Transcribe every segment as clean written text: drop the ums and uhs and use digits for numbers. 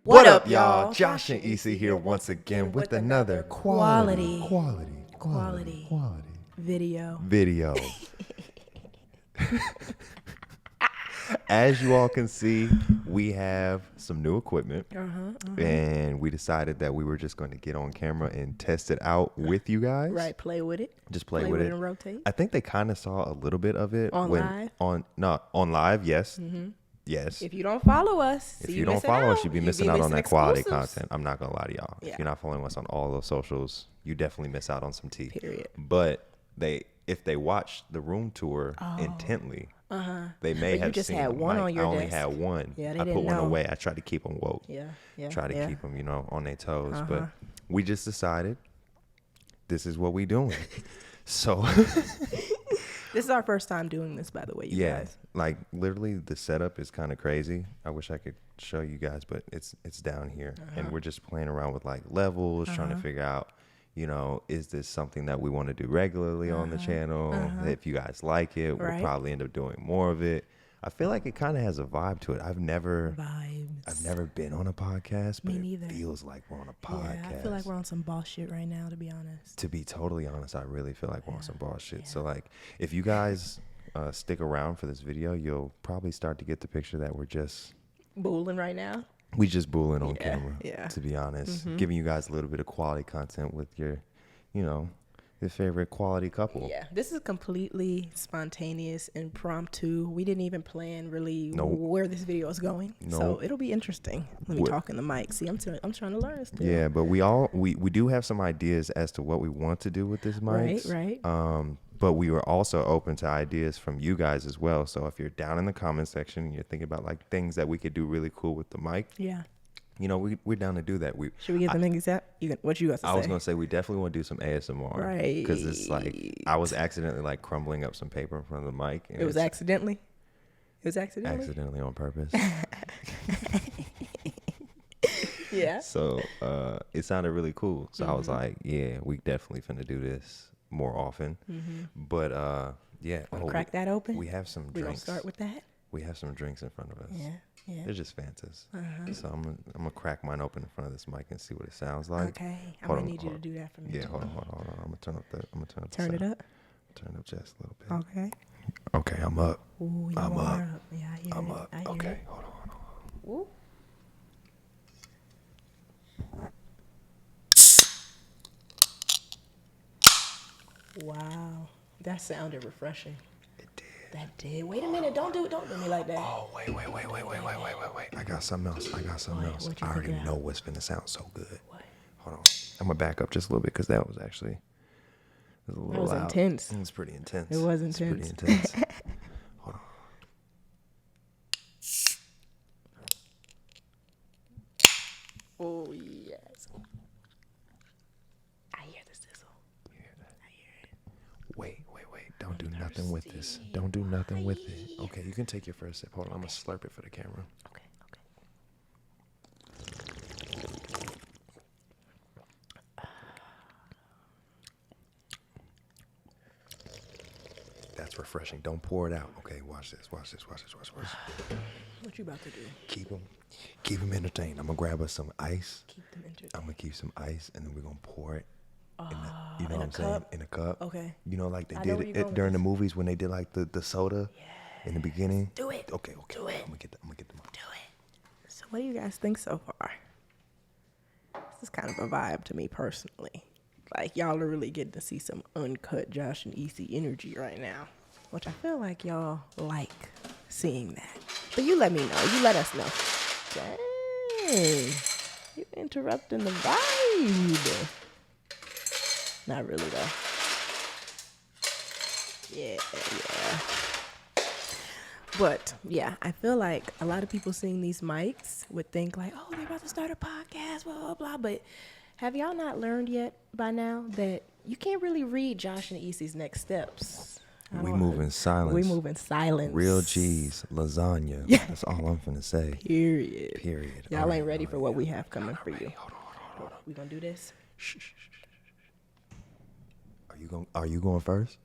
What up, y'all? Josh and Isi here once again with another quality video. As you all can see, we have some new equipment, and we decided that we were just going to get on camera and test it out with you guys. Right, play with it. Just play with it and rotate. I think they kind of saw a little bit of it On live? On live, yes. Yes. If you don't follow us, If you don't follow us, you'd be missing out on that quality content. I'm not going to lie to y'all. Yeah. If you're not following us on all those socials, you definitely miss out on some tea. Period. But if they watch the room tour intently, they may have just seen had the one mic. on your I only desk. had one. Yeah, they I put didn't one know. away. I tried to keep them woke. Yeah. Try to keep them, on their toes. But we just decided this is what we doing. So This is our first time doing this, by the way, you guys. Like literally the setup is kind of crazy. I wish I could show you guys, but it's down here, and we're just playing around with like levels, trying to figure out, is this something that we want to do regularly on the channel? If you guys like it, we'll probably end up doing more of it. I feel like it kind of has a vibe to it. I've never been on a podcast, but it feels like we're on a podcast. Yeah, I feel like we're on some boss shit right now, to be honest. To be totally honest, I really feel like we're on some boss shit. So like, if you guys stick around for this video, you'll probably start to get the picture that we're just Booling right now. We just booling on camera, yeah. to be honest. Giving you guys a little bit of quality content with your, your favorite quality couple. Yeah, this is completely spontaneous, impromptu. We didn't even plan really where this video is going. So it'll be interesting. Let me talk in the mic. See, I'm trying to learn still. Yeah, but we do have some ideas as to what we want to do with this mic. Right. But we were also open to ideas from you guys as well. So if you're down in the comment section and you're thinking about like things that we could do really cool with the mic, we're down to do that. Should we get them example? What you got to say? I was gonna say we definitely want to do some ASMR, right? Because it's like I was accidentally like crumbling up some paper in front of the mic. And it was accidentally. It was accidentally on purpose. Yeah. So it sounded really cool. So I was like, yeah, we definitely finna do this more often. But crack that open. We have some drinks. We gonna start with that. We have some drinks in front of us. Yeah. They're just Fantas. So I'm gonna crack mine open in front of this mic and see what it sounds like. Okay. I'm gonna need you to do that for me. Yeah, hold on. I'm gonna turn up the Turn it up. Turn it up just a little bit. Okay. Okay, I'm up. Ooh, I'm up. Yeah, I hear I'm it. up. I hear Okay, it. hold on. Ooh. Wow, that sounded refreshing. It did. That did. Wait a minute. Don't do me like that. Oh, wait. I got something else. What you I already figure out? know what's finna sound so good. What? Hold on. I'm gonna back up just a little bit because that was actually a little That was loud. intense. It was pretty intense. It was It's intense. pretty intense. Hold on. Oh yes. I hear the sizzle. You hear that? I hear it. Wait. Don't do nothing with this. Don't do nothing with it. Okay, you can take your first sip. Hold on. I'm gonna slurp it for the camera. Okay. That's refreshing. Don't pour it out. Okay, watch this. Watch. What you about to do? Keep them entertained. I'm gonna grab us some ice. Keep them entertained. I'm gonna keep some ice, and then we're gonna pour it. In in a cup? In a cup. Okay. Like they I know where did you're it going during with the movies when they did like the soda in the beginning. Do it. Okay. Do it. I'm gonna get them. Do it. So what do you guys think so far? This is kind of a vibe to me personally. Like y'all are really getting to see some uncut Josh and Isi energy right now, which I feel like y'all like seeing that. But you let me know. You let us know. Dang. You interrupting the vibe. Not really though. Yeah. But yeah, I feel like a lot of people seeing these mics would think like, oh, they're about to start a podcast, blah, blah, blah. But have y'all not learned yet by now that you can't really read Josh and Isi's next steps? We move in silence. We move in silence. Real G's, lasagna. Yeah. That's all I'm finna say. Period. Y'all ain't ready for what we have coming for you. Hold on. We gonna do this? Shh. Are you going first?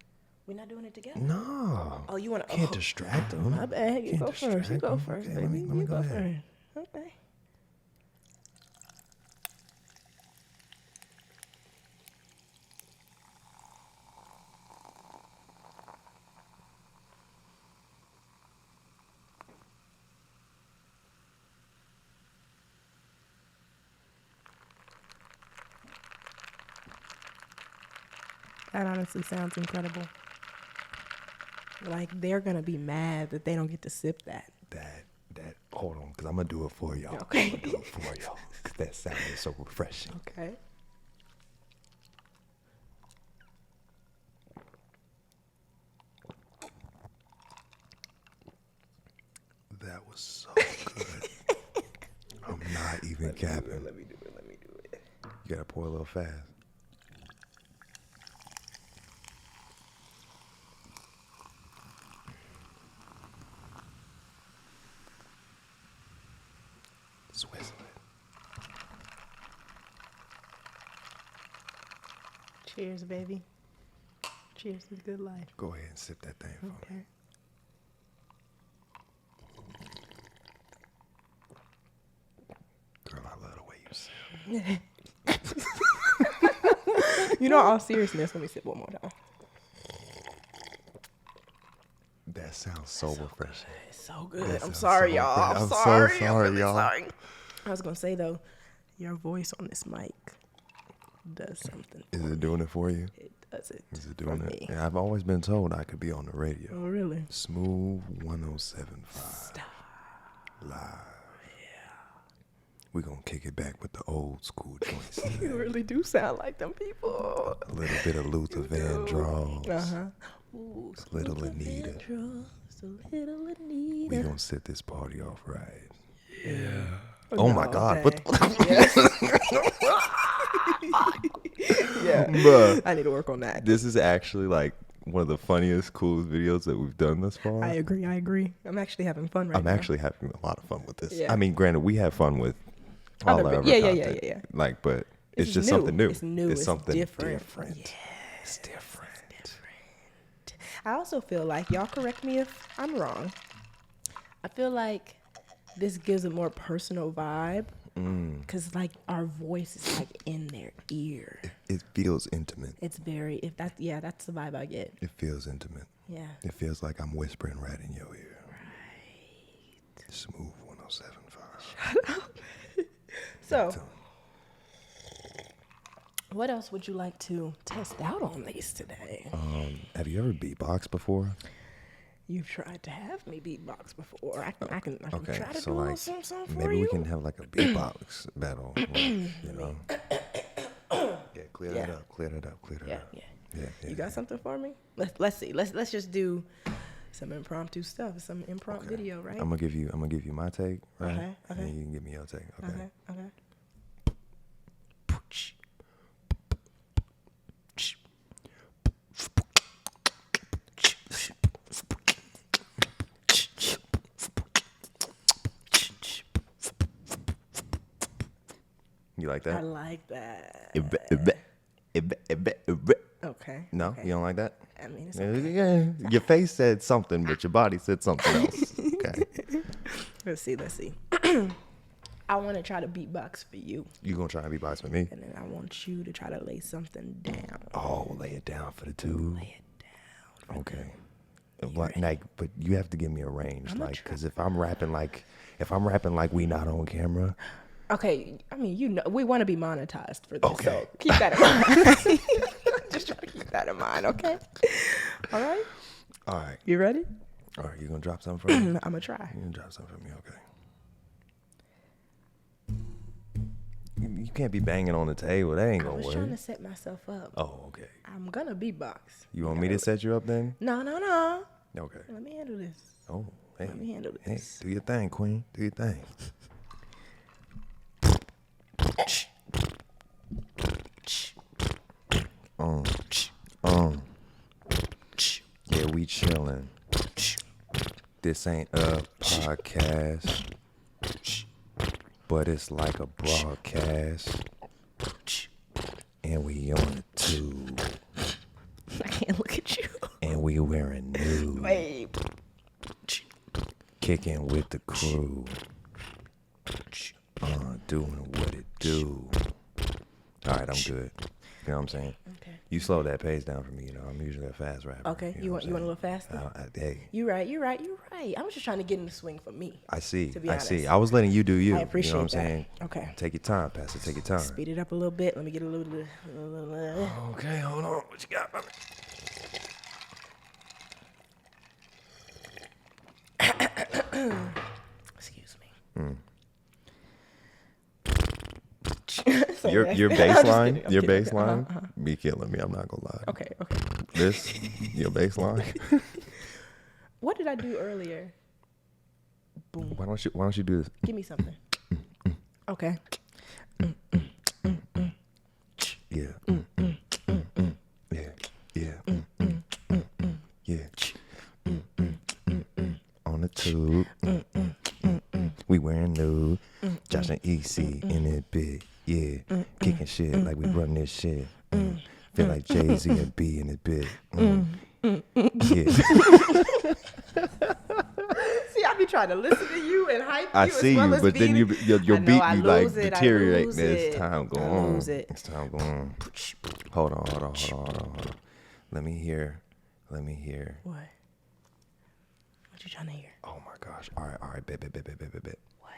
We're not doing it together. No. Oh, you want to? Can't distract them. My bad. You Can't go first. You distract go 'em. first, Okay, baby. let me You go go ahead. first. Okay. That honestly sounds incredible. Like, they're going to be mad that they don't get to sip that. Hold on, because I'm going to do it for y'all. Okay. I'm going to do it for y'all. Because that sounded so refreshing. Okay. That was so good. I'm not even capping. Let me do it. You got to pour a little fast. Swizzle it. Cheers, baby. Cheers to good life. Go ahead and sip that thing for me. Okay. Girl, I love the way you sip. You know, all seriousness, let me sip one more time. That sounds so refreshing. It's so good. That I'm sounds sorry, so y'all. good. I'm I'm so sorry. sorry, I'm really y'all. sorry. I was going to say, though, your voice on this mic does something. Is it doing it for you? It does it. Is it doing for it? me. Yeah, I've always been told I could be on the radio. Oh, really? Smooth 107.5. Stop. Live. We're going to kick it back with the old school joints. You today. really do sound like them people. A little bit of Luther Vandross. Uh-huh. Ooh, A little Anita. Just a little Anita. We're going to set this party off right. Yeah. Oh my God. What Yeah. Bruh. I need to work on that. This is actually like one of the funniest, coolest videos that we've done thus far. I agree. I'm actually having fun right I'm now. actually having a lot of fun with this. Yeah. I mean, granted, we have fun with all Other our bit- other yeah. content. Like, but This it's is just new. something new. It's new. It's something different. different. It's different. I also feel like, y'all correct me if I'm wrong, I feel like this gives a more personal vibe because like our voice is like in their ear. It feels intimate. It's very, that's the vibe I get. It feels intimate. Yeah. It feels like I'm whispering right in your ear. Right. Smooth 107.5. So, what else would you like to test out on these today? Have you ever beatboxed before? You've tried to have me beatbox before. I can Okay, try to so do a little like something for maybe you. we can have like a beatbox battle. Like, you know? Yeah, clear that up. Yeah. Yeah. You got something for me? Let's see. Let's just do some impromptu stuff. Some improv video, right? I'm gonna give you my take, right? Okay. And you can give me your take. Okay. Okay. You like I that? like that. Okay. No, okay. you don't like that? I mean, it's okay. Your face said something, but your body said something else. Okay. Let's see. I want to try to beatbox for you, You gonna try and beatbox with me? and then I want you to try to lay something down. Oh, lay it down for the two. Lay it down. Okay. But you have to give me a range, I'ma like, try. because if I'm rapping like we not on camera. Okay, I mean, you know, we want to be monetized for this, Okay. so keep that in mind. Just try to keep that in mind, okay? All right? All right. You ready? All right. You gonna drop something for me? I'm going to try. You gonna drop something for me? Okay. You can't be banging on the table. That ain't I gonna was work. trying to set myself up. Oh, okay. I'm going to beatbox. You want me to set you up then? No. Okay. Let me handle this. Oh, hey. Let me handle Hey, this. do your thing, Queen. Do your thing. Yeah, we chillin'. This ain't a podcast, but it's like a broadcast. And we on the tube. I can't look at you. And we Kicking with the crew. Doing what it do. All right, I'm good. You know what I'm saying? Okay. You slow that pace down for me. You know, I'm usually a fast rapper. Okay. You want a little faster? Hey. You're right. I was just trying to get in the swing for me. I see. To be I honest. see. I was letting you do you. I appreciate You know what I'm that. saying? Okay. Take your time, Pastor. Take your time. Speed it up a little bit. Let me get a little. Okay, hold on. What you got, brother? Excuse me. So Your nasty. bass I'm just line, kidding. I'm your kidding. bass line, be killing me. I'm not gonna lie. Okay. This, your bass line. What did I do earlier? Boom. Why don't you do this? Give me something. Okay. Yeah. Yeah. Yeah. On the tube. We wearing nude. Josh and EC in it big. Yeah. Kicking shit like we run this shit. Feel like Jay-Z and B in it big. Yeah. See, I be trying to listen to you and hype you. I as see well you, as but then being- your I know, beat I be like lose it, I deteriorating lose as it. time go I on. lose it. As time go on. Hold on. Let me hear. What? What you trying to hear? Oh my gosh. All right. Bet. What?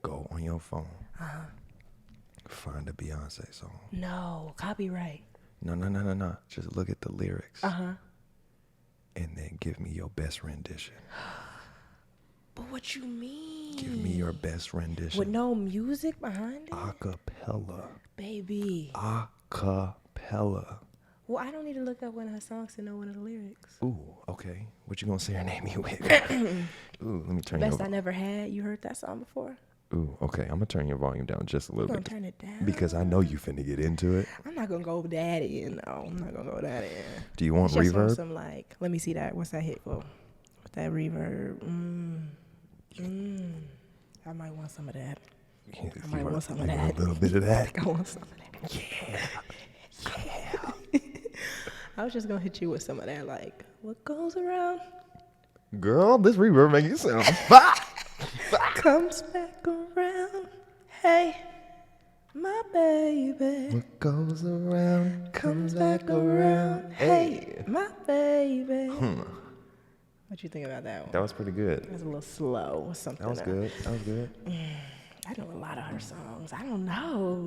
Go on your phone. Find a Beyonce song. No, copyright. No. Just look at the lyrics. Uh-huh. And then give me your best rendition. But what you mean? Give me your best rendition. With no music behind it? Acapella. Baby. Acapella. Well, I don't need to look up one of her songs to know one of the lyrics. Ooh, okay. What you gonna serenade me with? Ooh, let me turn Best your... I Never Had. You heard that song before? Ooh, okay. I'm gonna turn your volume down just a little I'm bit. gonna turn it down. Because I know you finna get into it. I'm not gonna go that in. No, I'm not gonna go that in. Do you want It's just on reverb? some like, let me see that. What's that hit for? With that reverb. I might want some of that. If I might you want some of like that. A little bit of that. I want some of that. Yeah. I was just gonna hit you with some of that, like, what goes around Girl, this reverb make you sound comes back around. Hey, my baby. What goes around Comes back around. Hey, my baby. What you think about that one? That was pretty good. That was a little slow or something. That was good. That was good. I know a lot of her songs. I don't know.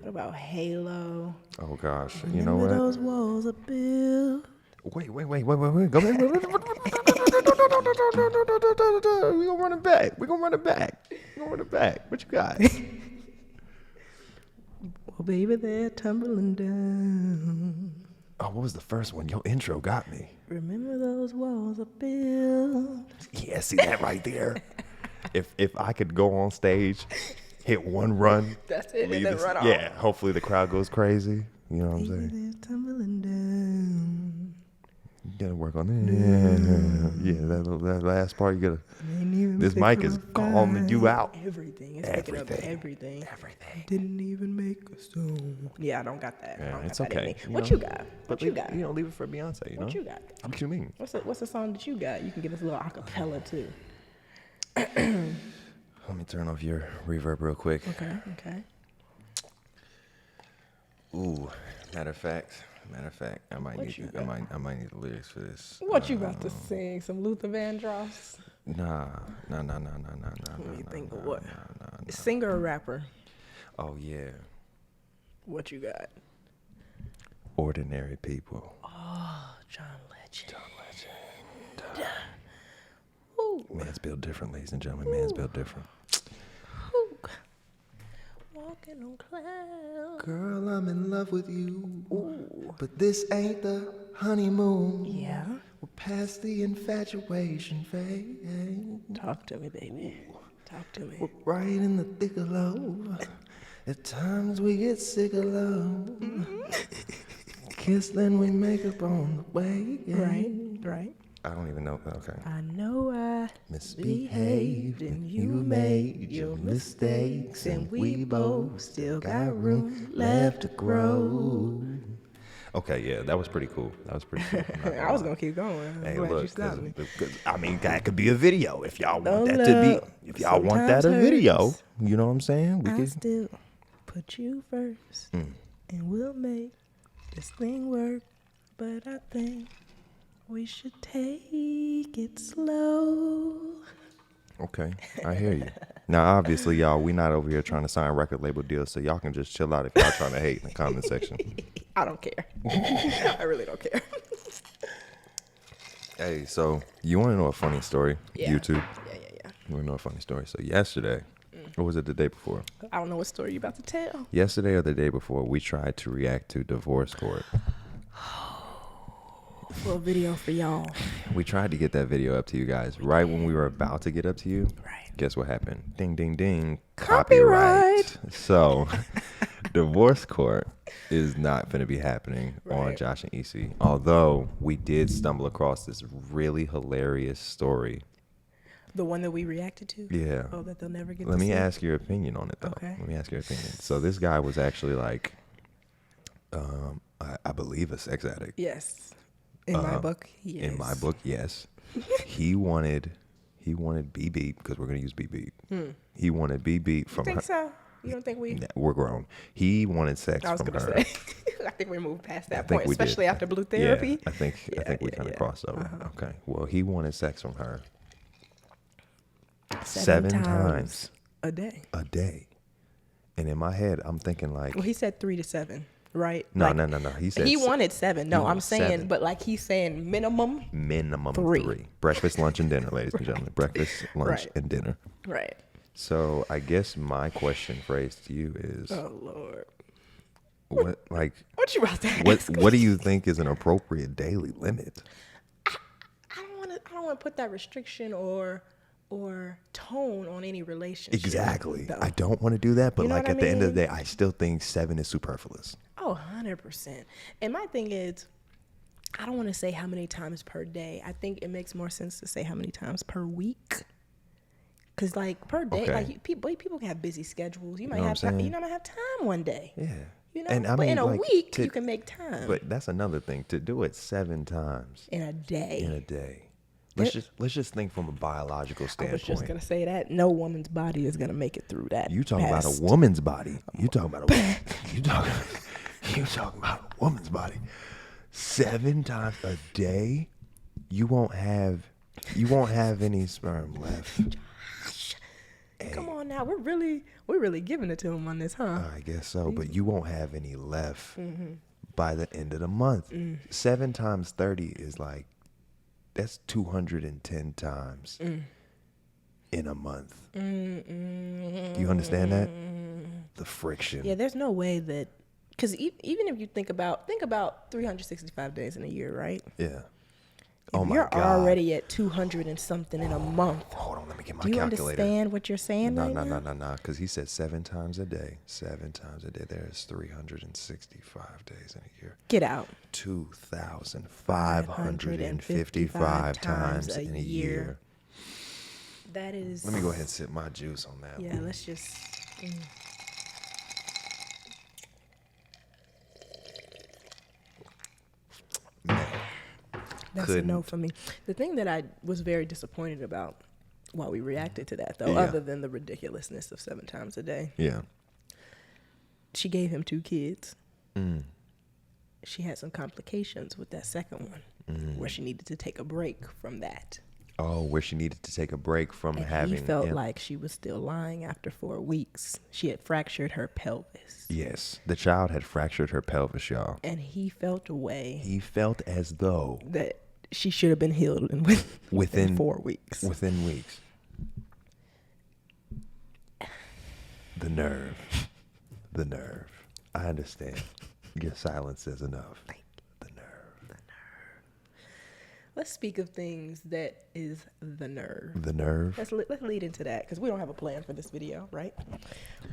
What about Halo? Oh gosh. You know Remember what? those walls are built. Wait. Go back. We gonna run it back. What you got? Well, baby, they're tumbling down. Oh, what was the first one? Your intro got me. Remember those walls are built. Yeah, see that right there? If I could go on stage, hit one run. That's it, and leave then this- run off. Yeah, hopefully the crowd goes crazy. You know what I'm saying? Baby, they're tumbling down. You gotta work on that. Yeah, that last part, you gotta. Ain't even This pick mic is up calling you out. Everything. It's picking up everything. Everything. Didn't even make a song. Yeah, I don't got that. I Yeah, don't it's got that in okay. me. What you got? What you got? You know, leave it for Beyonce. You know. What you got? What you mean? What's the song that you got? You can give us a little acapella too. Let me turn off your reverb real quick. Okay. Ooh, matter of fact, I might What need you the, got? I might need the lyrics for this. What you about to sing? Some Luther Vandross? Nah. Let me think of what. Singer or rapper? Oh yeah, What you got? Ordinary People. Oh, John Legend. Ooh. Man's built different, ladies and gentlemen. Man's built different. Ooh. Walking on clouds. Girl, I'm in love with you. Ooh. But this ain't the honeymoon. Yeah. We're past the infatuation phase. Talk to me, baby. Talk to me. We're right in the thick of love. At times we get sick of love. Kiss, then we make up on the way. Right. I don't even know. Okay. I know I Misbehaved and you made your mistakes, and we both still got room left to grow. Okay, yeah, that was pretty cool. That was pretty cool. I'm not I was lie. gonna keep going. I'm Hey, glad you look, stopped me. I mean, that could be a video if y'all want No that to be. love If y'all want that sometimes a video, hurts. you know what I'm saying? We I could. still put you first, and we'll make this thing work. But I think we should take it slow. Okay, I hear you. Now, obviously, y'all, we not over here trying to sign record label deals, so y'all can just chill out if y'all trying to hate in the comment section. I don't care. I really don't care. Hey, so you want to know a funny story? Yeah. YouTube. Yeah. You want to know a funny story? So yesterday, or was it the day before? I don't know what story you about to tell. Yesterday or the day before, we tried to react to Divorce Court. For a video for y'all. We tried to get that video up to you guys right when we were about to get up to you. Right. Guess what happened? Ding, ding, ding. Copyright. So, Divorce Court is not going to be happening on Right. Josh and Isi. Although we did stumble across this really hilarious story. The one that we reacted to? Yeah. Oh, that they'll never get Let to me see? ask your opinion on it, though. Okay. Let me ask your opinion. So this guy was actually like, I believe a sex addict. Yes. In my book, yes. In my book, yes. he wanted BB because we're gonna use BB. He wanted BB from Think her. so? You don't think we... Nah, we're grown. He wanted sex I was from going her. to say. I think we moved past I that think point, we did. especially after blue therapy. Yeah, I think we kind of crossed over. Okay. Well, he wanted sex from her 7 times a day. a day. And in my head, I'm thinking like, Well, he said 3 to 7, right? no. Like, He said he wanted 7. No, wanted I'm saying, 7. but like he's saying minimum. minimum 3. 3. Breakfast, lunch, and dinner, ladies and gentlemen. Breakfast, lunch, Right. and dinner. Right. So I guess my question phrased to you is, Oh, Lord. what like What you about to ask? what do you think is an appropriate daily limit? I don't want to put that restriction or tone on any relationship. Exactly. though. I don't want to do that, but You know like what I at the end of the mean? day, I still think 7 is superfluous. Oh, 100%. And my thing is, I don't want to say how many times per day. I think it makes more sense to say how many times per week. Cause like per day, Okay. like people can have busy schedules. You might know what have I'm time. saying? You might have time one day. Yeah. You know, And I but in mean, a like, week to- you can make time. But that's another thing, to do it 7 times in a day. in a day. Let's just think from a biological I was standpoint. just gonna say that no woman's body is gonna make it through that. You talking about a past- woman's body. You talking about you talking about a woman's body. 7 times a day, you won't have any sperm left. Come on now, we're really giving it to him on this, huh? I guess so, but you won't have any left Mm-hmm. by the end of the month. 7 times 30 is like, that's 210 times in a month. You understand that? The friction. Yeah, there's no way that, because even if you think about 365 days in a year, right? Yeah. If Oh my you're God. already at 200 and something in a month, Hold on, let me get my do you calculator. understand what you're saying No, right no, now? no, because he said 7 times a day. 7 times a day. There's 365 days in a year. Get out. 2,555 times in a year. That is. Let me go ahead and sip my juice on that. Yeah, let's just. That's a no Couldn't. for me. The thing that I was very disappointed about while we reacted to that, though, Yeah. other than the ridiculousness of 7 times a day, Yeah. she gave him 2 kids. Mm. She had some complications with that second one, where she needed to take a break from that. Oh, where she needed to take a break from And having. he felt yeah. like she was still lying after 4 weeks. She had fractured her pelvis. Yes, the child had fractured her pelvis, y'all. And he felt a way He felt as though that she should have been healed within 4 weeks. Within weeks. The nerve. The nerve. I understand. Your silence is enough. The nerve. Let's speak of things that is the nerve. The nerve. Let's lead into that, because we don't have a plan for this video, right?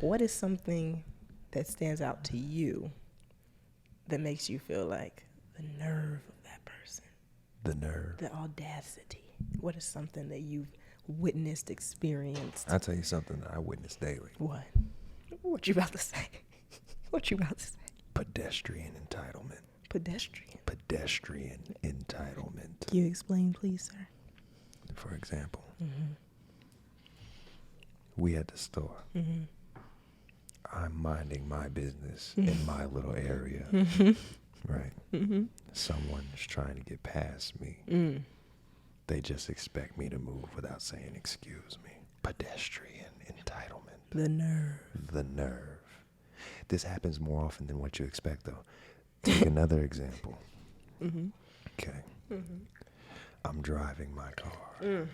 What is something that stands out to you that makes you feel like the nerve of that person? The nerve. The audacity. What is something that you've witnessed, experienced? I'll tell you something that I witness daily. What? What you about to say? What you about to say? Pedestrian entitlement. Pedestrian entitlement. Can you explain, please, sir? For example, we at the store. I'm minding my business in my little area, right? Someone's trying to get past me. They just expect me to move without saying excuse me. Pedestrian entitlement. The nerve. The nerve. This happens more often than what you expect, though. Take another example. Okay. I'm driving my car.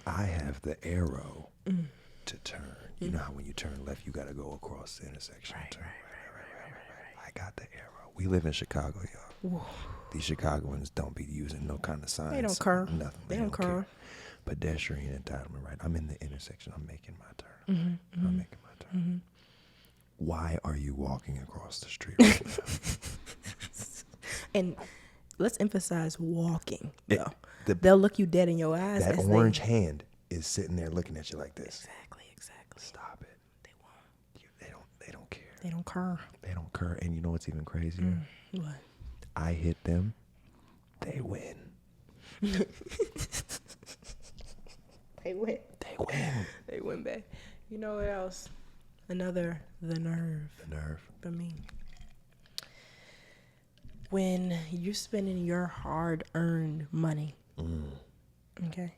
I have the arrow to turn. You know how when you turn left, you got to go across the intersection. Right. I got the arrow. We live in Chicago, y'all. Whoa. These Chicagoans don't be using no kind of signs. They don't care. Nothing. They don't care. Care. Pedestrian entitlement, right? I'm in the intersection. I'm making my turn. I'm making my turn. Why are you walking across the street right now? And let's emphasize walking, though. They'll look you dead in your eyes. That orange hand is sitting there looking at you like this. Exactly. Stop it. They won't. They don't care. They don't care. They don't care. And you know what's even crazier? What? I hit them. They win. They win. They win. They win, babe. You know what else? The nerve. The nerve. For me. When you're spending your hard-earned money, okay,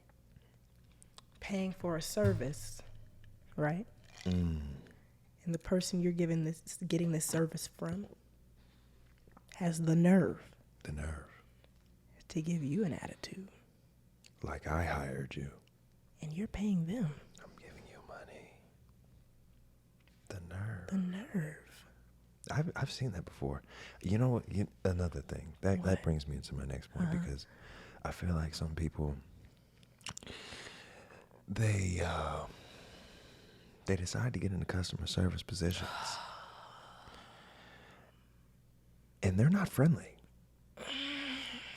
paying for a service, right? And the person you're getting this service from has the nerve. The nerve. To give you an attitude. Like I hired you. And you're paying them. I'm giving you money. The nerve. The nerve. I've seen that before. You know what? Another thing. That brings me into my next point because I feel like some people, they decide to get into customer service positions. And they're not friendly.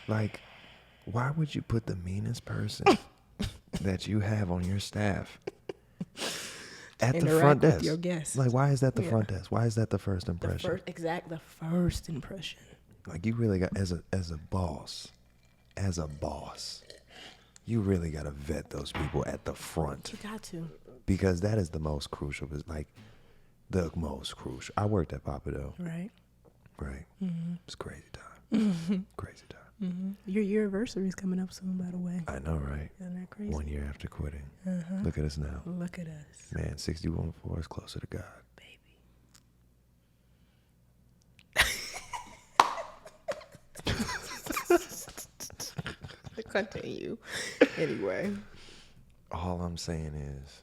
Like, why would you put the meanest person that you have on your staff at the front desk? With your guests. Like, why is that the front desk? Why is that the first impression? The first impression. Like, you really got, as a boss, you really got to vet those people at the front. You got to. Because that is the most crucial. Like, the most crucial. I worked at Papado. Right. It's crazy time. Crazy time. Your anniversary is coming up soon, by the way. I know, right? Isn't that crazy? 1 year after quitting. Look at us now. Look at us. Man, 61.4 is closer to God. Baby. Continue. Anyway. All I'm saying is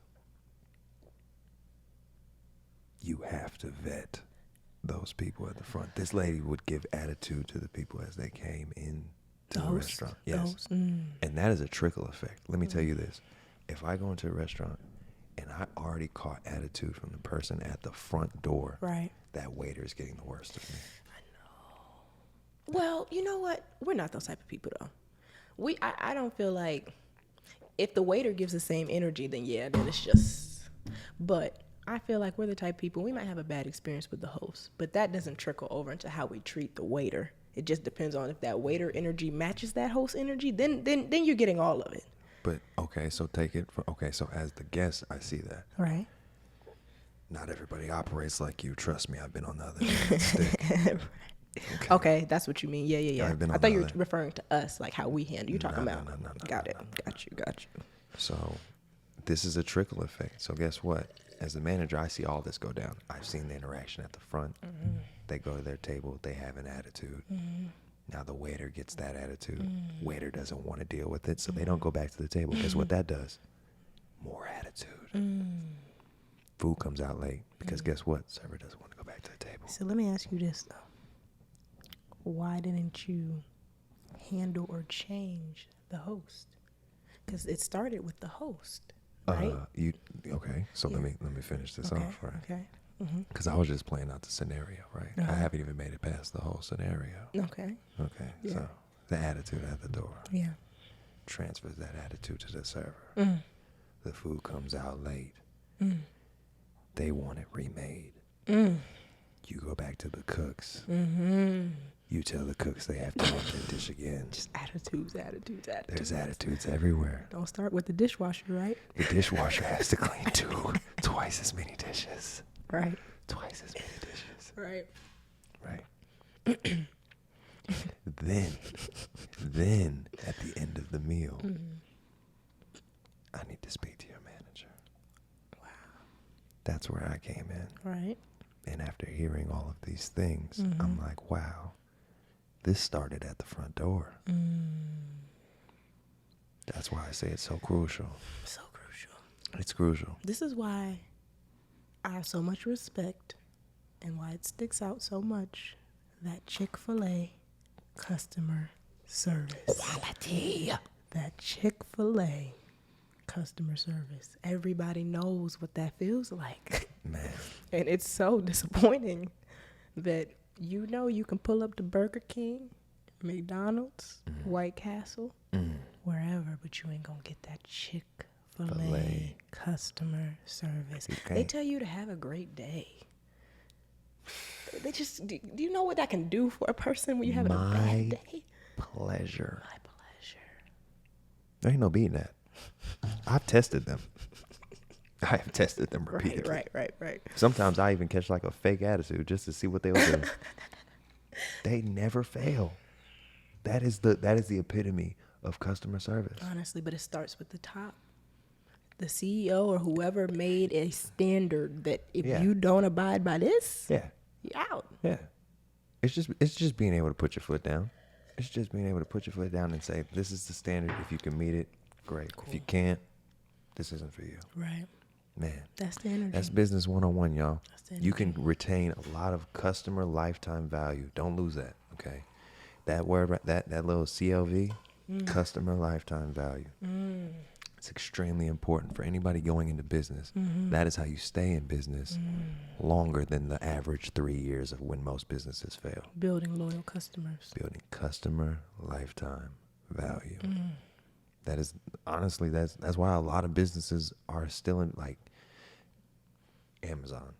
you have to vet those people at the front. This lady would give attitude to the people as they came in to the restaurant. Yes. And that is a trickle effect. Let me tell you this. If I go into a restaurant and I already caught attitude from the person at the front door, right, that waiter is getting the worst of me. I know. Well, you know what? We're not those type of people, though. I don't feel like if the waiter gives the same energy, then it's just... But I feel like we're the type of people, we might have a bad experience with the host, but that doesn't trickle over into how we treat the waiter. It just depends on if that waiter energy matches that host energy, then you're getting all of it. But, okay, so so as the guest, I see that. Right. Not everybody operates like you. Trust me, I've been on the other end of the stick. Okay, that's what you mean. Yeah. I thought you were referring to us, like how we handle. You're talking about. No. Got it. Got you. So this is a trickle effect. So guess what? As the manager, I see all this go down. I've seen the interaction at the front. They go to their table. They have an attitude. Now the waiter gets that attitude. Waiter doesn't want to deal with it, so they don't go back to the table. Guess what that does? More attitude. Food comes out late because guess what? Server doesn't want to go back to the table. So let me ask you this, though. Why didn't you handle or change the host? Because it started with the host, right? Okay. So let me finish this off, right? Okay. Because I was just playing out the scenario, right? I haven't even made it past the whole scenario. Okay. Yeah. So the attitude at the door. Yeah. Transfers that attitude to the server. The food comes out late. They want it remade. You go back to the cooks. Mm-hmm. You tell the cooks they have to make that dish again. Just attitudes. There's attitudes everywhere. Don't start with the dishwasher, right? The dishwasher has to clean twice as many dishes. Right. Twice as many dishes. Right. Right. Then at the end of the meal, I need to speak to your manager. Wow. That's where I came in. Right. And after hearing all of these things, I'm like, wow, this started at the front door. That's why I say it's so crucial. So crucial. It's crucial. This is why I have so much respect and why it sticks out so much, that Chick-fil-A customer service. Quality. That Chick-fil-A customer service. Everybody knows what that feels like. Man. And it's so disappointing that you know you can pull up to Burger King, McDonald's, White Castle, wherever, but you ain't gonna get that Chick-fil-A customer service. They tell you to have a great day. They just, do you know what that can do for a person when you're having a bad day? Pleasure. My pleasure. There ain't no beating that. I've tested them. I have tested them repeatedly. Right. Sometimes I even catch like a fake attitude just to see what they will do. They never fail. That is the epitome of customer service. Honestly, but it starts with the top. The CEO or whoever made a standard that if you don't abide by this, you're out. Yeah. It's just being able to put your foot down. It's just being able to put your foot down and say, this is the standard. If you can meet it, great. Cool. If you can't, this isn't for you. Right. Man. That's the energy. That's business 101, y'all. You can retain a lot of customer lifetime value. Don't lose that, okay? That word, that little CLV, customer lifetime value. It's extremely important for anybody going into business. That is how you stay in business longer than the average 3 years of when most businesses fail. Building loyal customers. Building customer lifetime value. That is, honestly, that's why a lot of businesses are still in, like, Amazon.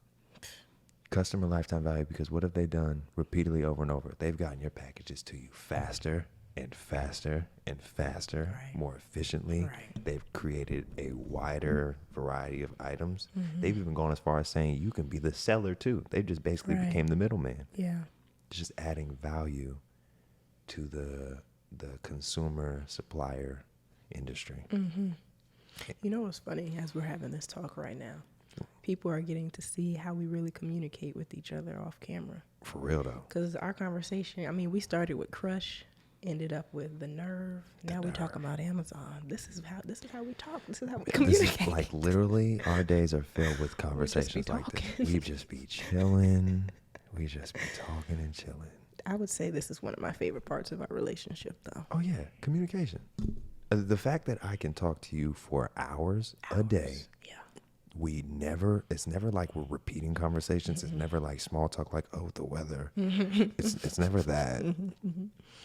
Customer lifetime value, because what have they done repeatedly over and over? They've gotten your packages to you faster and faster and faster, more efficiently. They've created a wider variety of items. They've even gone as far as saying you can be the seller too. They just basically became the middleman. Yeah. Just adding value to the consumer supplier industry. You know what's funny? As we're having this talk right now, people are getting to see how we really communicate with each other off camera. For real though. Because our conversation, I mean, we started with Crush, ended up with The Nerve. Now we talk about Amazon. This is how we talk. This is how we communicate. This is like literally our days are filled with conversations like this. We just be chilling. We just be talking and chilling. I would say this is one of my favorite parts of our relationship though. Oh yeah, communication. The fact that I can talk to you for hours a day. Yeah. It's never like we're repeating conversations. It's never like small talk like, oh, the weather. It's never that.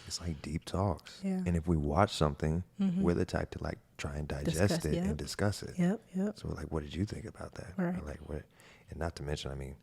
It's like deep talks. Yeah. And if we watch something, we're the type to like try and digest it and discuss it. Yep. So we're like, what did you think about that? Right. Or like what? And not to mention, I mean,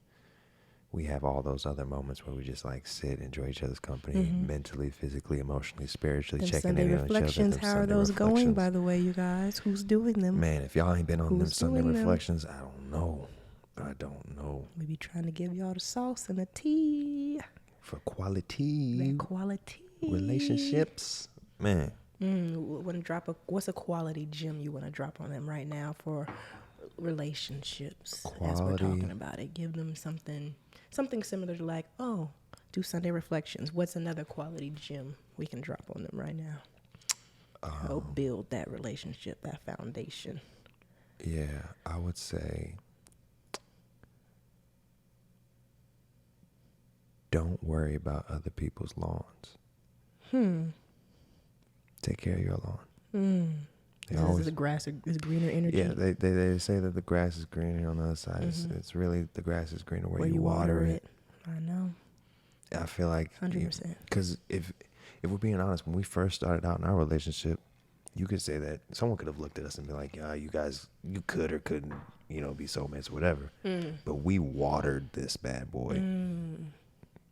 we have all those other moments where we just like sit, enjoy each other's company, mentally, physically, emotionally, spiritually, checking Sunday in on each other. reflections, how are those going, by the way, you guys? Who's doing them? Man, if y'all ain't been on them Sunday reflections, I don't know. We be trying to give y'all the sauce and the tea. For quality. That quality. Relationships. Man. What's a quality gem you want to drop on them right now for relationships? Quality. As we're talking about it, give them something similar to like, oh, do Sunday reflections. What's another quality gem we can drop on them right now? Help build that relationship, that foundation. Yeah, I would say don't worry about other people's lawns. Take care of your lawn. The grass is greener energy. Yeah, they say that the grass is greener on the other side. It's really the grass is greener where you water it. I know. I feel like 100%. Because if we're being honest, when we first started out in our relationship, you could say that someone could have looked at us and been like, you guys, you could or couldn't, be soulmates, whatever. But we watered this bad boy.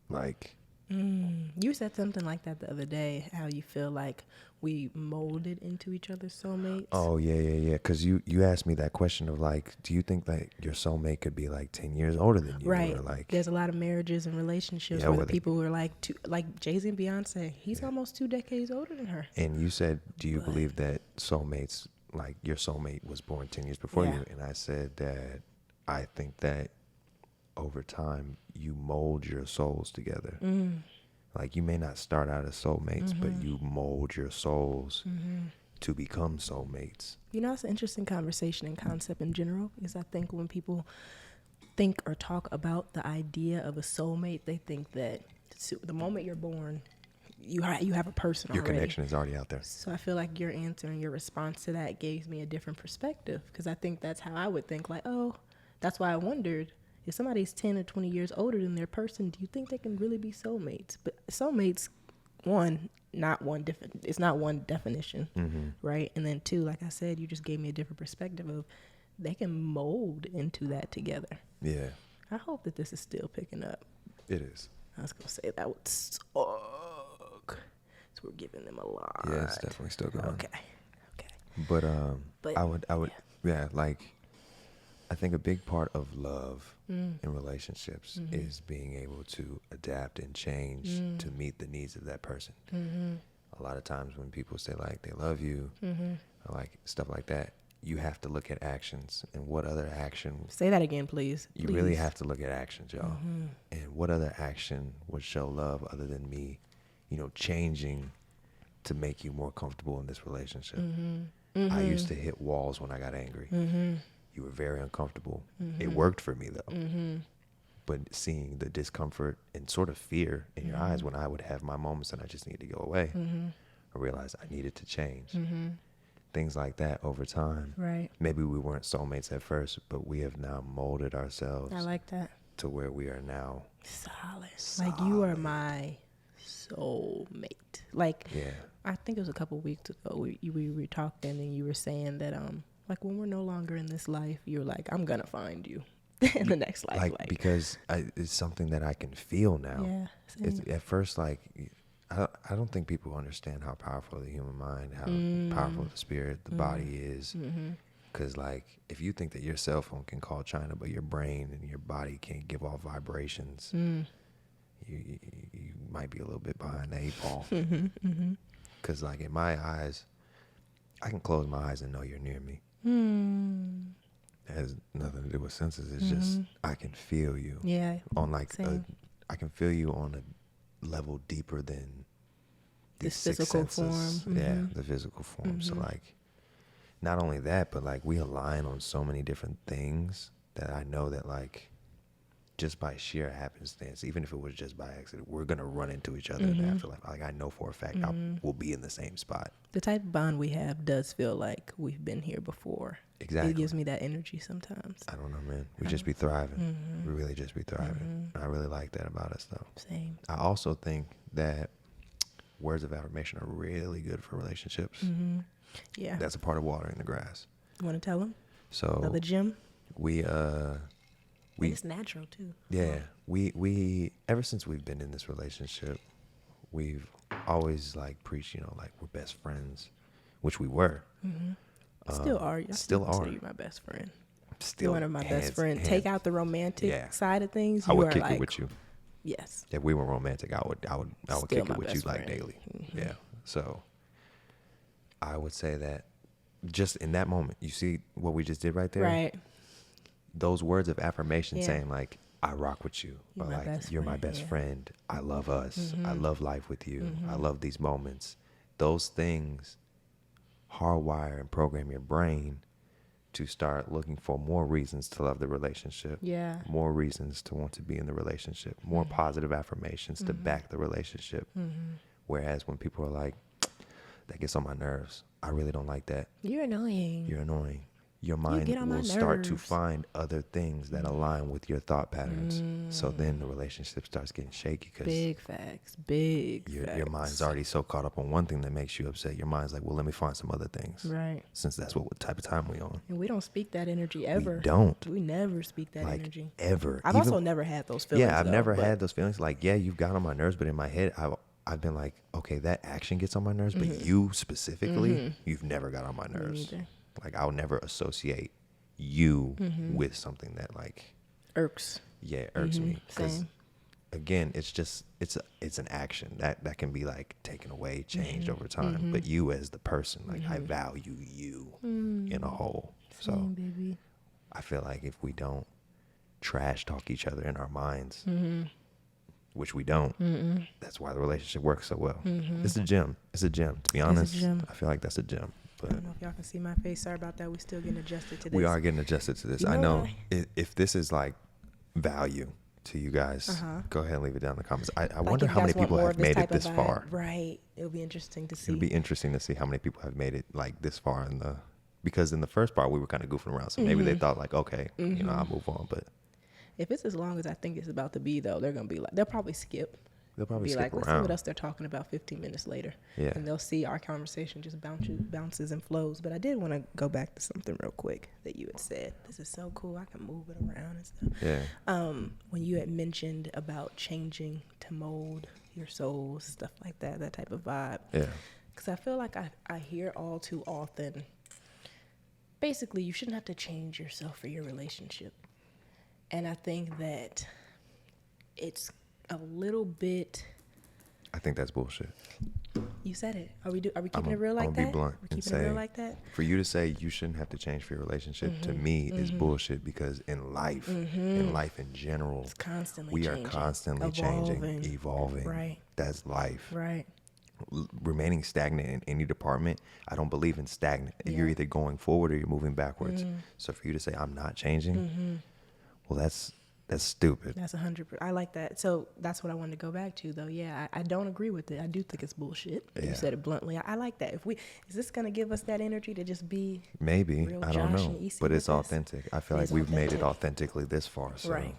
Like, You said something like that the other day, how you feel like we molded into each other's soulmates. oh, yeah. Because you asked me that question of like, do you think that your soulmate could be like 10 years older than you? Right. Or like, there's a lot of marriages and relationships where the people who are like Jay-Z and Beyonce, he's almost 2 decades older than her. And you said, do you believe that soulmates, like your soulmate was born 10 years before you? And I said that I think that over time you mold your souls together. Like you may not start out as soulmates, but you mold your souls to become soulmates. It's an interesting conversation and concept in general, because I think when people think or talk about the idea of a soulmate, they think that the moment you're born, you have a person your already. Connection is already out there. So I feel like your answer and your response to that gave me a different perspective, because I think that's how I would think, like, oh, that's why I wondered, if somebody's 10 or 20 years older than their person, do you think they can really be soulmates? But soulmates, it's not one definition, right? And then 2, like I said, you just gave me a different perspective of they can mold into that together. Yeah. I hope that this is still picking up. It is. I was going to say that would suck. So we're giving them a lot. Yeah, it's definitely still going. Okay. But I would, like, I think a big part of love in relationships is being able to adapt and change to meet the needs of that person. A lot of times when people say like they love you, or like stuff like that, you have to look at actions and what other action. Say that again, please. You really have to look at actions, y'all. And what other action would show love other than me, changing to make you more comfortable in this relationship. I used to hit walls when I got angry. You were very uncomfortable. It worked for me though. But seeing the discomfort and sort of fear in your eyes when I would have my moments and I just needed to go away, I realized I needed to change. Things like that over time. Right. Maybe we weren't soulmates at first, but we have now molded ourselves. I like that. To where we are now. Solid. Like you are my soulmate. Like, yeah. I think it was a couple of weeks ago we were talking and you were saying that like when we're no longer in this life, you're like, I'm gonna find you in the next life. Like because it's something that I can feel now. Yeah. It's, at first, like I don't think people understand how powerful the human mind, how powerful the spirit, the body is. Because like if you think that your cell phone can call China, but your brain and your body can't give off vibrations, you might be a little bit behind the 8 ball. Because like in my eyes, I can close my eyes and know you're near me. It has nothing to do with senses. It's just I can feel you. Yeah. On like I can feel you on a level deeper than this physical form. Yeah, the physical form. So like, not only that, but like we align on so many different things that I know that like, just by sheer happenstance, even if it was just by accident, we're gonna run into each other in the afterlife. Like I know for a fact I will be in the same spot. The type of bond we have does feel like we've been here before. Exactly. It gives me that energy sometimes. I don't know, man. We just be thriving. We really just be thriving. I really like that about us, though. Same. I also think that words of affirmation are really good for relationships. Yeah. That's a part of watering the grass. You want to tell them? So Another gym? It's natural too. Yeah. We ever since we've been in this relationship, we've always like preached, like we're best friends, which we were. Still are. Still are. You're my best friend. Still You're one of my best friends. Take out the romantic side of things. I would kick it with you. Yes. If we were romantic, I would kick it with you like daily. Yeah. So I would say that just in that moment, you see what we just did right there? Right. Those words of affirmation saying like, I rock with you. Or like, you're my best friend. I love us. I love life with you. I love these moments. Those things hardwire and program your brain to start looking for more reasons to love the relationship. Yeah. More reasons to want to be in the relationship. More positive affirmations to back the relationship. Whereas when people are like, that gets on my nerves. I really don't like that. You're annoying. You're annoying. your mind get on my will start to nerves. find other things that align with your thought patterns. So then the relationship starts getting shaky because Big facts. Big facts. your mind's already so caught up on one thing that makes you upset. Your mind's like, well, let me find some other things. Right. Since that's what type of time we on. And we don't speak that energy ever. We don't. We never speak that Like, energy. ever. I've also never had those feelings. Yeah, I've though, never but- had those feelings. Like, yeah, you've got on my nerves, but in my head, I've been like, okay, that action gets on my nerves, but you specifically, you've never got on my nerves. neither. Like, I'll never associate you with something that, like, irks. yeah, irks me. Because Same. again, it's an action that can be like taken away, changed over time. But you as the person, like, I value you in a whole. So Same, baby. I feel like if we don't trash talk each other in our minds, which we don't, that's why the relationship works so well. It's a gem. It's a gem. To be honest, gem. I feel like that's a gem. I But don't know if y'all can see my face. Sorry about that. We're still getting adjusted to this. we are getting adjusted to this. You I know know if this is like value to you guys, go ahead and leave it down in the comments. I Like, wonder if you how many guys want people more have of this made it type of this vibe, far. Right. It'll be interesting to see. It'd be interesting to see how many people have made it like this far because in the first part we were kind of goofing around, so maybe they thought like, okay, you know, I'll move on. But If it's as long as I think it's about to be, though, they're gonna be like, they'll probably skip. they'll probably Be skip like, let's see around. what else they're talking about 15 minutes later. Yeah. And they'll see our conversation just bounces and flows. But I did want to go back to something real quick that you had said. This is so cool. I can move it around and stuff. Yeah. When you had mentioned about changing to mold your soul, stuff like that, that type of vibe. Yeah. Because I feel like I hear all too often, basically, you shouldn't have to change yourself for your relationship. And I think that it's a little bit... I think that's bullshit. You said it. Are we keeping it real like I'm that? gonna be blunt We're and keeping it real say, like that? for you to say you shouldn't have to change for your relationship, to me is bullshit, because in life in general, It's constantly we changing, are constantly evolving. changing, evolving. Right. That's life. Right. Remaining stagnant in any department, I don't believe in stagnant. You're either going forward or you're moving backwards. So for you to say I'm not changing, well, that's stupid. That's 100%. I like that. So that's what I wanted to go back to, though. Yeah, I don't agree with it. I do think it's bullshit. Yeah. You said it bluntly. I like that. Is this going to give us that energy to just be Maybe, real I don't Josh know, and Isi but with it's this? authentic. I feel It like is we've made it authentic. authentically this far. So. right?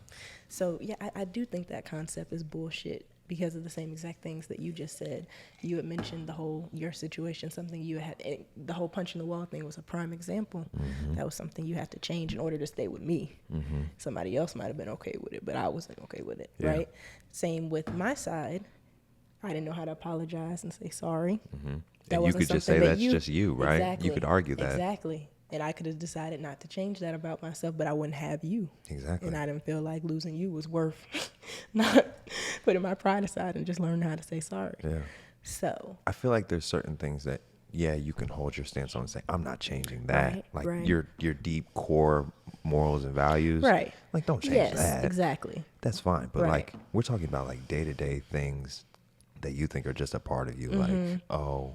So yeah, I do think that concept is bullshit because of the same exact things that you just said. You had mentioned your situation, something you had, and the whole punch in the wall thing was a prime example. That was something you had to change in order to stay with me. Somebody else might have been okay with it, but I wasn't okay with it, Yeah. right? Same with my side. I didn't know how to apologize and say sorry. And you could just say that's just you, right? Exactly. You could argue that. Exactly. And I could have decided not to change that about myself, but I wouldn't have you. Exactly. And I didn't feel like losing you was worth not putting my pride aside and just learning how to say sorry. Yeah. So, I feel like there's certain things that, yeah, you can hold your stance on and say, I'm not changing that. Right, like right. your deep core morals and values. right. Like, don't change Yes, that. exactly. That's fine. But Right. like, we're talking about like day-to-day things that you think are just a part of you. Like, oh,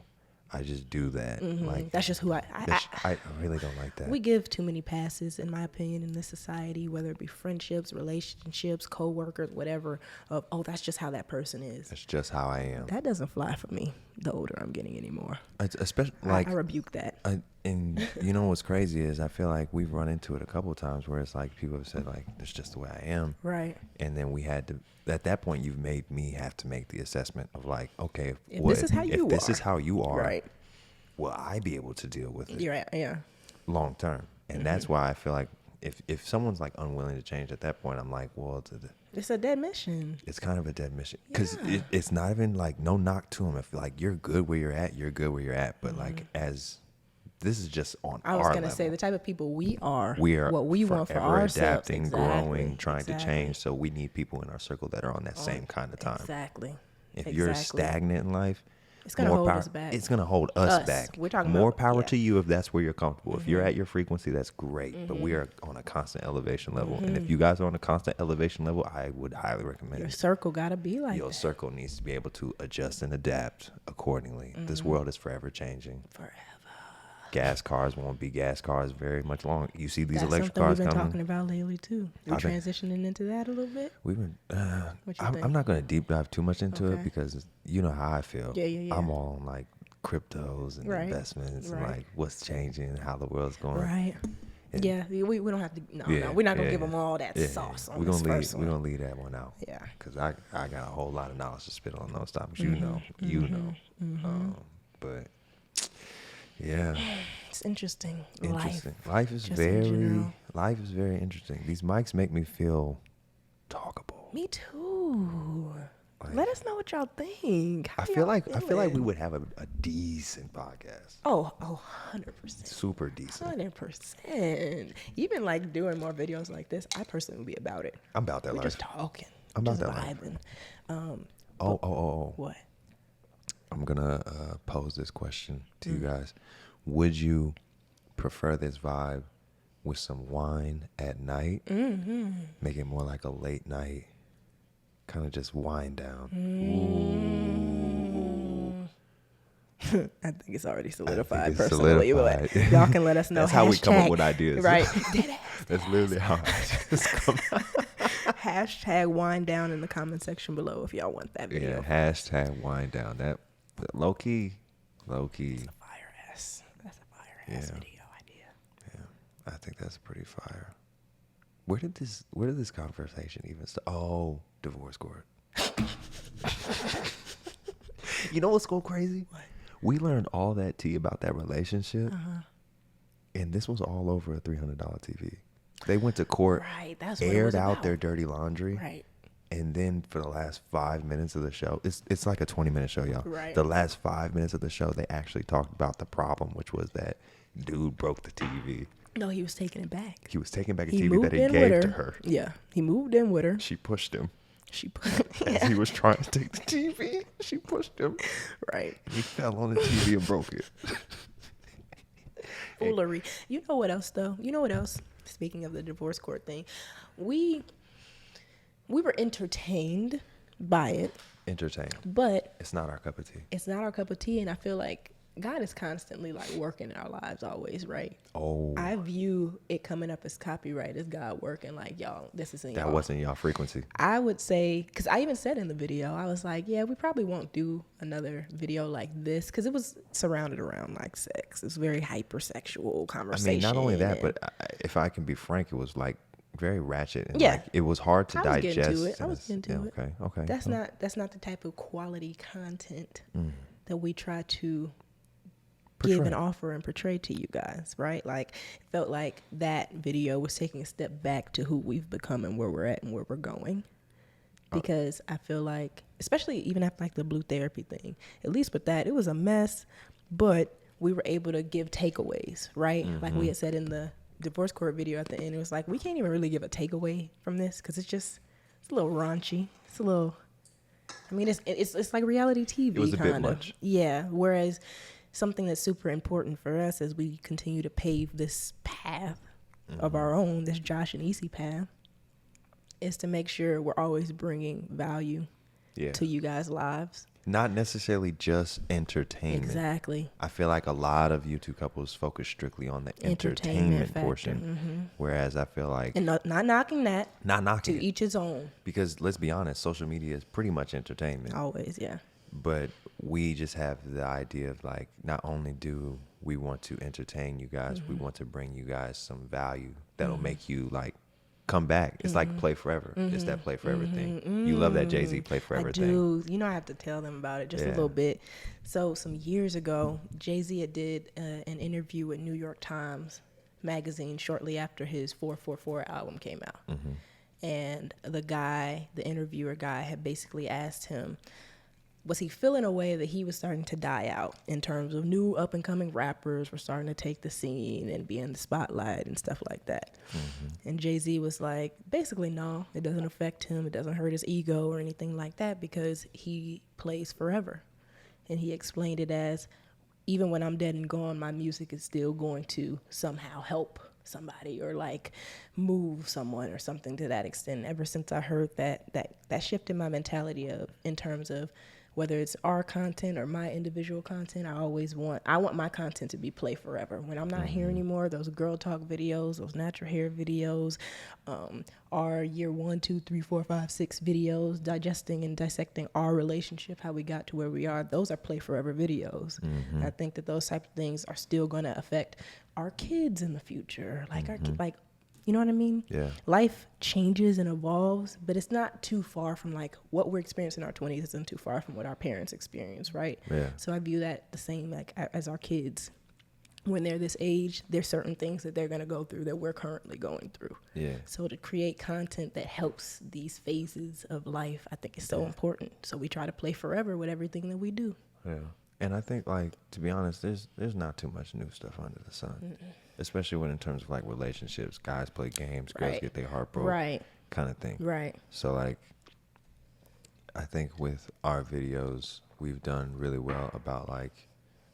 I just do that. Like, That's just who I really don't like that. we give too many passes, in my opinion, in this society, whether it be friendships, relationships, co-workers, whatever, of, oh, that's just how that person is. That's just how I am. That doesn't fly for me the older I'm getting anymore. It's especially like, I rebuke that. and you know what's crazy is I feel like we've run into it a couple of times where it's like people have said like, that's just the way I am. Right. And then we had to, at that point, you've made me have to make the assessment of like, okay, If this is how you this are. is how you are, Right. will I be able to deal with it You're right. Yeah. long term? And that's why I feel like if someone's like unwilling to change at that point, I'm like, well, It's a dead mission. it's kind of a dead mission, because Yeah. it's not even like, no knock to them. If like you're good where you're at, you're good where you're at. But like, as this is just on I was our going to level. say the type of people we are We are what we want for forever ourselves. adapting, Exactly, growing, trying to exactly, change. So we need people in our circle that are on that same kind of time. Exactly. If you're stagnant in life, It's gonna more hold power, us back. It's going to hold us Us. back. We're talking more about- power yeah. to you if that's where you're comfortable. If you're at your frequency, that's great. But we are on a constant elevation level. And if you guys are on a constant elevation level, I would highly recommend Your it. circle got to be like Your that. circle needs to be able to adjust and adapt accordingly. This world is forever changing. Forever. Gas cars won't be gas cars very much long. You see these That's electric something we've cars been coming. talking about lately, too. We're I've been- transitioning into that a little bit. We've been. What you I'm think? not going to deep dive too much into Okay. it because you know how I feel. Yeah. I'm all on like cryptos and Right. investments and Right. like what's changing, how the world's going. Right. And yeah, we don't have to. No, we're not gonna give them all that yeah, sauce on we're this gonna first one. We're gonna leave that one out. Yeah, because I got a whole lot of knowledge to spit on those topics. You know. But yeah, it's interesting. Life is just in general. very interesting. These mics make me feel talkable. Me too. Like, let us know what y'all think. I feel like we would have a decent podcast. Oh, 100%. Super decent. 100%. Even like doing more videos like this, I personally would be about it. I'm about that We're life. just talking. I'm about just that vibing. Oh. What? I'm gonna pose this question to you guys. Would you prefer this vibe with some wine at night? Mm-hmm. Make it more like a late night, kind of just wind down. Ooh. I think it's already solidified personally. Solidified. But y'all can let us know. That's how we come up with ideas. Right. That's literally how ideas come out. Hashtag wind down in the comment section below if y'all want that video. Yeah, hashtag wind down. That low key. That's a fire ass video idea. Yeah, I think that's pretty fire. Where did this conversation even start? Oh, divorce court. You know what's so crazy? What? We learned all that tea about that relationship, and this was all over a $300 TV. They went to court, right? That's what aired it was out about. their dirty laundry, right? And then for the last 5 minutes of the show, it's like a 20-minute show, y'all. Right. The last 5 minutes of the show, they actually talked about the problem, which was that dude broke the TV. No, he was taking it back. He was taking back a TV that he gave to her. Yeah, he moved in with her. She pushed him. As he was trying to take the TV, she pushed him. Right. He fell on the TV and broke it. Foolery. You know what else, though? You know what else? Speaking of the divorce court thing, we were entertained by it. Entertained. But it's not our cup of tea. It's not our cup of tea, and I feel like God is constantly like working in our lives always, right? Oh. I view it coming up as copyright as God working like, y'all, this isn't that wasn't y'all frequency. I would say, because I even said in the video, I was like, yeah, we probably won't do another video like this, because it was surrounded around like sex. It's very hypersexual conversation. I mean, not only that, but if I can be frank, it was like very ratchet, and yeah, like, it was hard to digest. I was into it. Okay. That's not the type of quality content that we try to give and offer and portray to you guys, right? Like, it felt like that video was taking a step back to who we've become and where we're at and where we're going. Because I feel like, especially even after like the blue therapy thing, at least with that, it was a mess, but we were able to give takeaways, right? Like we had said in the divorce court video at the end, it was like, we can't even really give a takeaway from this because it's a little raunchy. It's a little, I mean, it's like reality TV. It was a bit much. Yeah. Whereas something that's super important for us as we continue to pave this path of our own, this Josh and Isi path, is to make sure we're always bringing value to you guys' lives. Not necessarily just entertainment. Exactly. I feel like a lot of YouTube couples focus strictly on the entertainment portion, whereas I feel like... And not knocking that. Not knocking to each his own. Because let's be honest, social media is pretty much entertainment. Always, yeah. But we just have the idea of like, not only do we want to entertain you guys, we want to bring you guys some value that'll make you like come back. It's like play forever. It's that play forever thing. You love that Jay-Z play forever thing. I do. You know, I have to tell them about it just a little bit. So some years ago, Jay-Z did an interview with New York Times magazine shortly after his 444 album came out. And the interviewer guy had basically asked him, was he feeling a way that he was starting to die out in terms of new up-and-coming rappers were starting to take the scene and be in the spotlight and stuff like that? And Jay-Z was like, basically, no, it doesn't affect him. It doesn't hurt his ego or anything like that because he plays forever. And he explained it as, even when I'm dead and gone, my music is still going to somehow help somebody or like move someone or something to that extent. Ever since I heard that shift in my mentality in terms of whether it's our content or my individual content, I want my content to be play forever. When I'm not here anymore, those girl talk videos, those natural hair videos, our year 1, 2, 3, 4, 5, 6 videos, digesting and dissecting our relationship, how we got to where we are, those are play forever videos. I think that those type of things are still going to affect our kids in the future, like like, you know what I mean? Yeah. Life changes and evolves, but it's not too far from like what we're experiencing in our 20s isn't too far from what our parents experience, right? Yeah. So I view that the same like as our kids. When they're this age, there's certain things that they're going to go through that we're currently going through. Yeah. So to create content that helps these phases of life, I think is so important. So we try to play forever with everything that we do. Yeah. And I think, like, to be honest, there's not too much new stuff under the sun, especially when in terms of like relationships, guys play games, girls get their heart broke, right, kind of thing. Right. So like, I think with our videos, we've done really well about like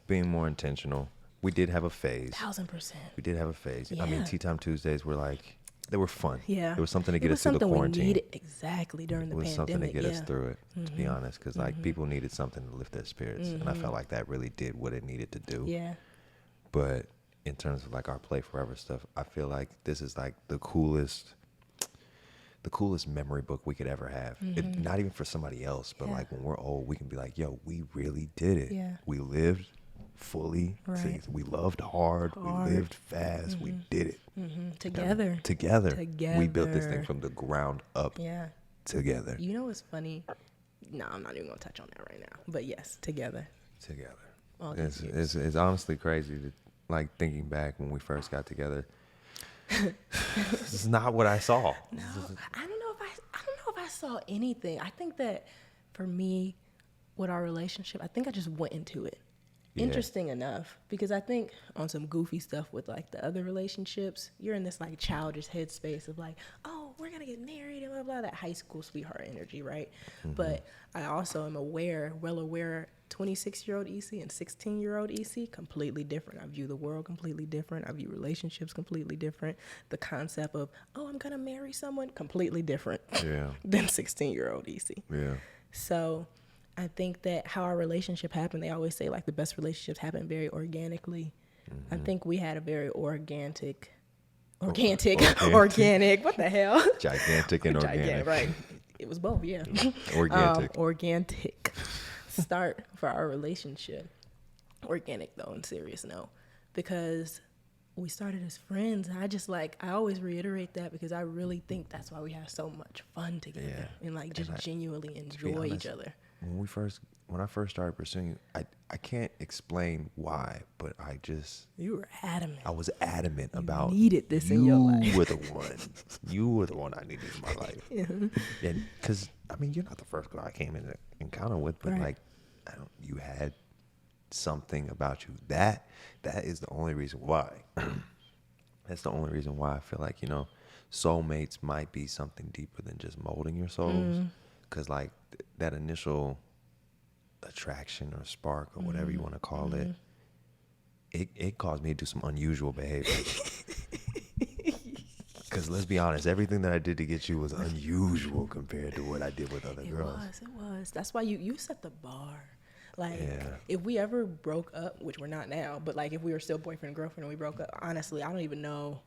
being more intentional. We did have a phase. 1000%. We did have a phase. Yeah. I mean, Tea Time Tuesdays were like, they were fun. Yeah. It was something to get us through the quarantine. We needed exactly during the pandemic. It was something to get us through it, to be honest, because like people needed something to lift their spirits, and I felt like that really did what it needed to do. Yeah. But in terms of like our Play Forever stuff, I feel like this is like the coolest memory book we could ever have. Not even for somebody else, but like when we're old, we can be like, yo, we really did it. Yeah. We lived fully. Right. We loved hard. We lived fast. We did it. Together. Together. We built this thing Together. from the ground up. Yeah. Together. You know what's funny? No, I'm not even going to touch on that right now. But yes, together. Together. All these years. It's honestly crazy to like thinking back when we first got together. This is not what I saw. No, I don't know if I saw anything. I think that for me, with our relationship, I think I just went into it. Yeah. Interesting enough, because I think on some goofy stuff with like the other relationships, you're in this like childish headspace of like, oh, we're gonna get married and blah blah, that high school sweetheart energy, right? But I also am well aware 26-year-old EC and 16-year-old EC completely different. I view the world completely different. I view relationships completely different. The concept of, oh, I'm gonna marry someone, completely different than 16-year-old EC. Yeah. So I think that how our relationship happened, they always say like the best relationships happen very organically. I think we had a very organic, what the hell? Gigantic and organic. Right. It was both, yeah. Organic start for our relationship. Organic though, in serious note, because we started as friends. And I always reiterate that because I really think that's why we have so much fun together and like just genuinely enjoy each other. When I first started pursuing you, I can't explain why, but you were adamant. I was adamant about needed this in your life. You were the one. You were the one I needed in my life. And because I mean, you're not the first girl I came in encounter with, but like, you had something about you that is the only reason why. That's the only reason why I feel like, you know, soulmates might be something deeper than just molding your souls. Because like that initial attraction or spark or whatever you want to call it caused me to do some unusual behavior. Because let's be honest, everything that I did to get you was unusual compared to what I did with other girls. It was. That's why you set the bar. Like, if we ever broke up, which we're not now, but like if we were still boyfriend and girlfriend and we broke up, honestly, I don't even know.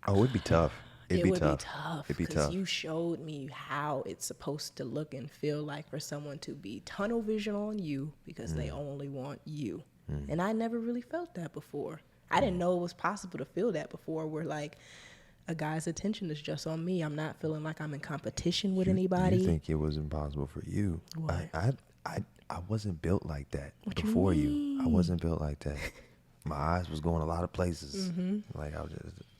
Oh, it'd be tough. It would be tough. It'd be tough. Because you showed me how it's supposed to look and feel like for someone to be tunnel vision on you because they only want you. And I never really felt that before. I didn't know it was possible to feel that before, where like a guy's attention is just on me. I'm not feeling like I'm in competition with anybody. You think it was impossible for you? What? I wasn't built like that What before you I wasn't built like that. My eyes was going a lot of places. Like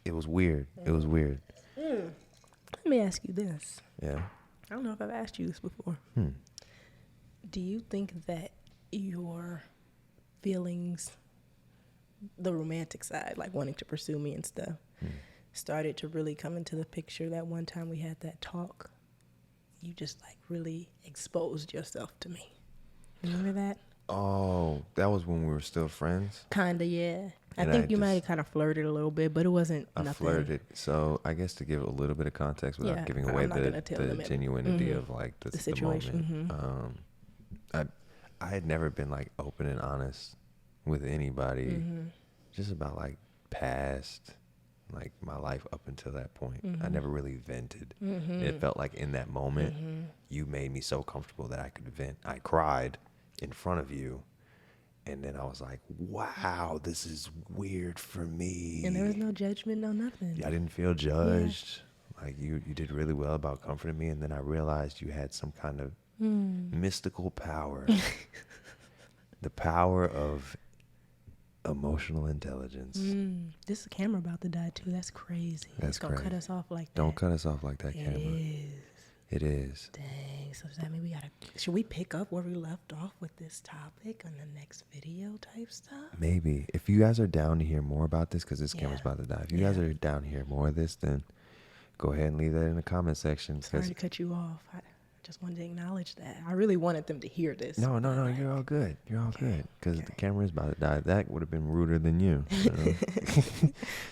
it was weird. It was weird. Let me ask you this. Yeah. I don't know if I've asked you this before. Do you think that your feelings, the romantic side, like wanting to pursue me and stuff, started to really come into the picture that one time we had that talk? You just like really exposed yourself to me. Remember that? Oh, that was when we were still friends? Kinda, yeah. And I think you might have kind of flirted a little bit, but it wasn't nothing. I flirted. So I guess to give a little bit of context without giving away the genuinity of like the situation. The moment. I had never been like open and honest with anybody just about like past, like my life up until that point. I never really vented. It felt like in that moment, you made me so comfortable that I could vent. I cried in front of you And then I was like, wow, this is weird for me. And there was no judgment, no nothing. I didn't feel judged. Like you did really well about comforting me. And then I realized you had some kind of mystical power. The power of emotional intelligence. This camera about to die too. That's crazy. That's it's gonna crazy. cut us off like that. Don't cut us off like that, It camera. is. It is. Dang. So does that mean should we pick up where we left off with this topic on the next video type stuff? Maybe. If you guys are down to hear more about this, because this camera's Yeah. about to die. If you guys are down to hear more of this, then go ahead and leave that in the comment section. Sorry to cut you off. I just wanted to acknowledge that. I really wanted them to hear this. No, you're all good. You're all good. Because the camera is about to die. That would have been ruder than you.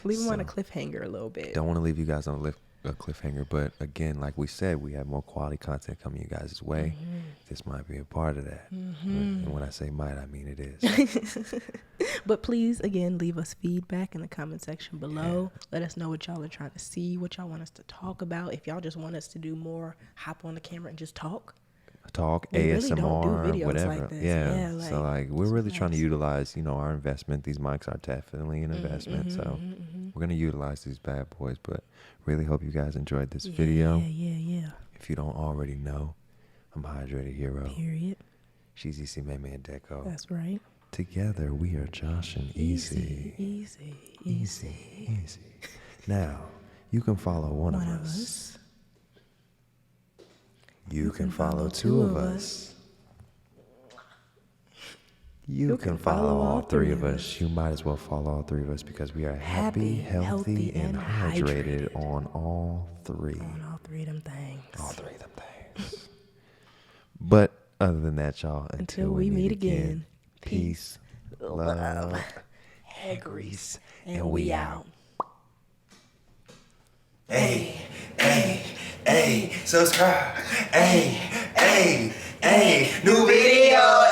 Leave them on a cliffhanger a little bit. Don't want to leave you guys on a cliffhanger. But again, like we said, we have more quality content coming you guys' way. This might be a part of that. And when I say might, I mean it is. But please, again, leave us feedback in the comment section below. Let us know what y'all are trying to see, what y'all want us to talk about. If y'all just want us to do more, hop on the camera and just talk. Talk, We ASMR, really don't do videos whatever. like this. Yeah. Yeah, So like, we're really trying to nice. utilize, our investment. These mics are definitely an investment. So we're going to utilize these bad boys. But really hope you guys enjoyed this video. Yeah. If you don't already know, I'm Hydrated Hero. Period. She's Isimeme Edeko. That's right. Together we are Josh and Easy. Easy. Now, you can follow one of us. You can follow two of us. You can follow all three of us. You might as well follow all three of us because we are happy, healthy, and hydrated on all three. On all three of them things. All three of them things. But other than that, y'all, Until we meet again, peace, love, hair grease, and we out. Hey, subscribe. Hey, new video.